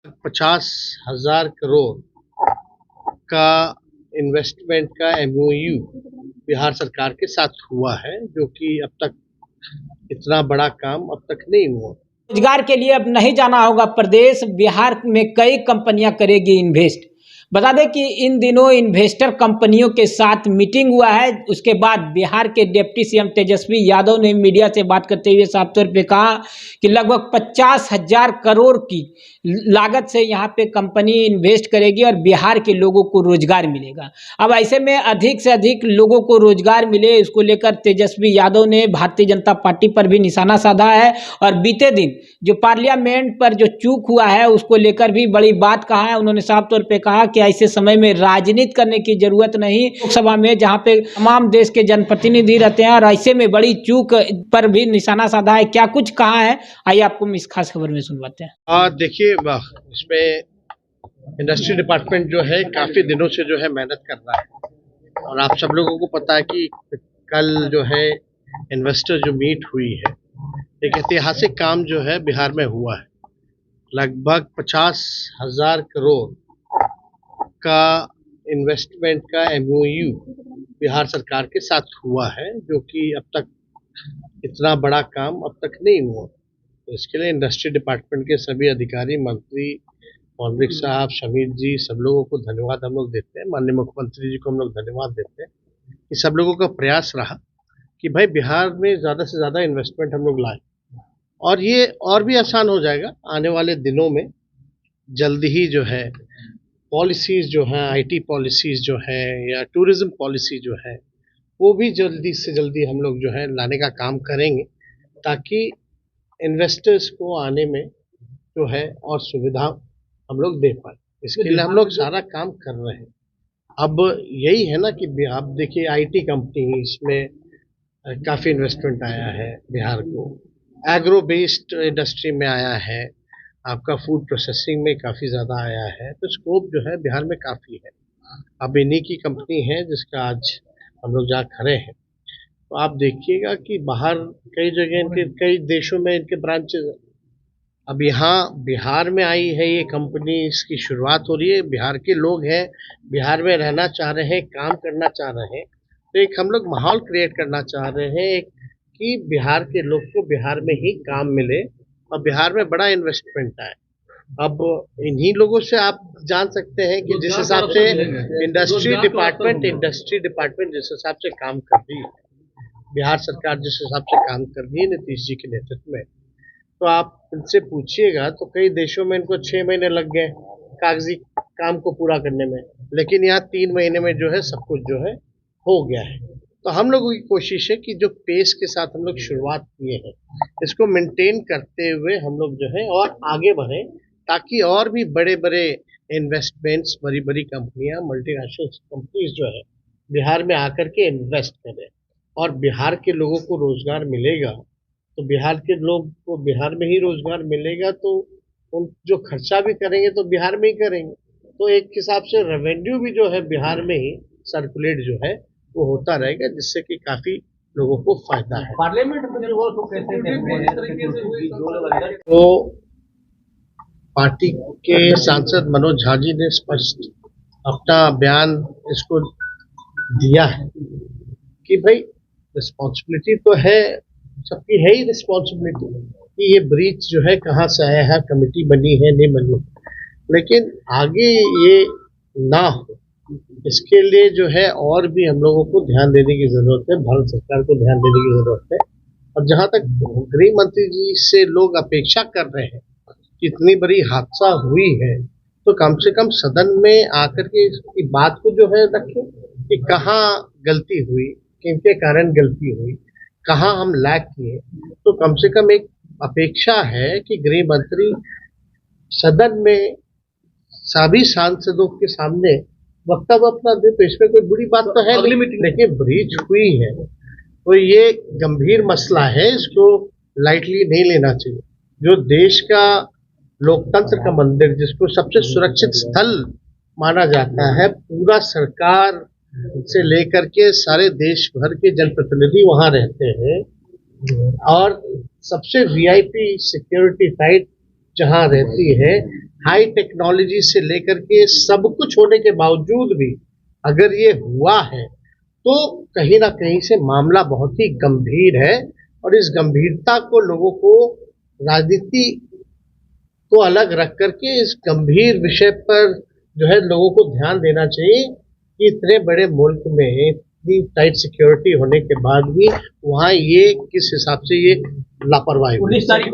50,000 करोड़ का इन्वेस्टमेंट का एमओयू बिहार सरकार के साथ हुआ है, जो कि अब तक इतना बड़ा काम अब तक नहीं हुआ। रोजगार के लिए अब नहीं जाना होगा प्रदेश, बिहार में कई कंपनियां करेगी इन्वेस्ट। बता दें कि इन दिनों इन्वेस्टर कंपनियों के साथ मीटिंग हुआ है। उसके बाद बिहार के डिप्टी सीएम तेजस्वी यादव ने मीडिया से बात करते हुए साफ तौर पे कहा कि लगभग 50,000 करोड़ की लागत से यहाँ पे कंपनी इन्वेस्ट करेगी और बिहार के लोगों को रोजगार मिलेगा। अब ऐसे में अधिक से अधिक लोगों को रोजगार मिले, इसको लेकर तेजस्वी यादव ने भारतीय जनता पार्टी पर भी निशाना साधा है और बीते दिन जो पार्लियामेंट पर जो चूक हुआ है उसको लेकर भी बड़ी बात कहा है। उन्होंने साफ तौर पे कहा कि ऐसे समय में राजनीति करने की जरूरत नहीं, लोकसभा में जहां पे तमाम देश के जनप्रतिनिधि रहते हैं और ऐसे में बड़ी चूक पर भी निशाना साधा है। क्या कुछ कहा है, आइए आपको इस खास खबर में सुनवाते हैं। देखिए, इसमें इंडस्ट्री डिपार्टमेंट जो है काफी दिनों से जो है मेहनत कर रहा है और आप सब लोगों को पता है कि कल जो है इन्वेस्टर जो मीट हुई है, एक ऐतिहासिक काम जो है बिहार में हुआ है। लगभग 50,000 करोड़ का इन्वेस्टमेंट का एमओयू बिहार सरकार के साथ हुआ है, जो कि अब तक इतना बड़ा काम अब तक नहीं हुआ। तो इसके लिए इंडस्ट्री डिपार्टमेंट के सभी अधिकारी, मंत्री, मौलवी साहब, शमीर जी, सब लोगों को धन्यवाद हम लोग देते हैं। माननीय मुख्यमंत्री जी को हम लोग धन्यवाद देते हैं कि सब लोगों का प्रयास रहा कि भाई बिहार में ज़्यादा से ज़्यादा इन्वेस्टमेंट हम लोग लाए, और ये और भी आसान हो जाएगा आने वाले दिनों में। जल्दी ही जो है पॉलिसीज़ जो हैं, आईटी पॉलिसीज़ जो है या टूरिज़्म पॉलिसी जो है, वो भी जल्दी से जल्दी हम लोग जो है लाने का काम करेंगे, ताकि इन्वेस्टर्स को आने में जो है और सुविधा हम लोग दे पाए। इसके लिए हम लोग सारा काम कर रहे हैं। अब यही है ना कि आप देखिए आईटी कंपनी, इसमें काफ़ी इन्वेस्टमेंट आया है बिहार को, एग्रो बेस्ड इंडस्ट्री में आया है, आपका फूड प्रोसेसिंग में काफ़ी ज़्यादा आया है। तो स्कोप जो है बिहार में काफ़ी है। अब इन्हीं की कंपनी है जिसका आज हम लोग जहाँ खड़े हैं, तो आप देखिएगा कि बाहर कई जगह इनके, कई देशों में इनके ब्रांचेज हैं। अब यहाँ बिहार में आई है ये कंपनी, इसकी शुरुआत हो रही है। बिहार के लोग हैं, बिहार में रहना चाह रहे हैं, काम करना चाह रहे हैं, तो एक हम लोग माहौल क्रिएट करना चाह रहे हैं एक, कि बिहार के लोग को बिहार में ही काम मिले और बिहार में बड़ा इन्वेस्टमेंट आए। अब इन्हीं लोगों से आप जान सकते हैं कि जिस हिसाब से इंडस्ट्री डिपार्टमेंट जिस हिसाब से काम कर रही है, बिहार सरकार जिस हिसाब से काम कर रही है नीतीश जी के नेतृत्व में, तो आप इनसे पूछिएगा तो कई देशों में इनको 6 महीने लग गए कागजी काम को पूरा करने में, लेकिन यहाँ 3 महीने में जो है सब कुछ जो है हो गया है। तो हम लोगों की कोशिश है कि जो पेस के साथ हम लोग शुरुआत किए हैं, इसको मेंटेन करते हुए हम लोग जो है और आगे बढ़ें, ताकि और भी बड़े बड़े इन्वेस्टमेंट्स, बड़ी बड़ी कंपनियां, मल्टीनेशनल कंपनीज जो है बिहार में आकर के इन्वेस्ट करें और बिहार के लोगों को रोजगार मिलेगा। तो बिहार के लोग को बिहार में ही रोजगार मिलेगा, तो उन जो खर्चा भी करेंगे तो बिहार में ही करेंगे। तो एक हिसाब से रेवेन्यू भी जो है बिहार में ही सर्कुलेट जो है वो होता रहेगा, जिससे कि काफी लोगों को फायदा है। पार्लियामेंट में जो तो कैसे तो पार्टी के सांसद मनोज झा जी ने स्पष्ट अपना बयान इसको दिया है कि भाई रिस्पॉन्सिबिलिटी तो है, सबकी है ही रिस्पॉन्सिबिलिटी कि ये ब्रीच जो है कहाँ से आया है, कमेटी बनी है नहीं बनी, लेकिन आगे ये ना हो इसके लिए जो है और भी हम लोगों को ध्यान देने की जरूरत है, भारत सरकार को ध्यान देने की जरूरत है। और जहां तक गृह मंत्री जी से लोग अपेक्षा कर रहे हैं कि इतनी बड़ी हादसा हुई है, तो कम से कम सदन में आकर के इसकी बात को जो है रखें कि कहाँ गलती हुई, किनके कारण गलती हुई, कहाँ हम लैग किए। तो कम से कम एक अपेक्षा है कि गृह मंत्री सदन में सभी सांसदों के सामने वक्तव्य अपना दे। तो इसमें कोई बुरी बात तो है नहीं, लेकिन ब्रीच हुई है तो ये गंभीर मसला है, इसको लाइटली नहीं लेना चाहिए। जो देश का लोकतंत्र का मंदिर, जिसको सबसे सुरक्षित स्थल माना जाता है, पूरा सरकार से लेकर के सारे देश भर के जनप्रतिनिधि वहां रहते हैं और सबसे वीआईपी सिक्योरिटी टाइट जहां रहती है, हाई टेक्नोलॉजी से लेकर के सब कुछ होने के बावजूद भी अगर ये हुआ है तो कहीं ना कहीं से मामला बहुत ही गंभीर है, और इस गंभीरता को लोगों को राजनीति को अलग रख करके इस गंभीर विषय पर जो है लोगों को ध्यान देना चाहिए कि इतने बड़े मुल्क में इतनी टाइट सिक्योरिटी होने के बाद भी वहाँ ये किस हिसाब से ये लापरवाही हुई।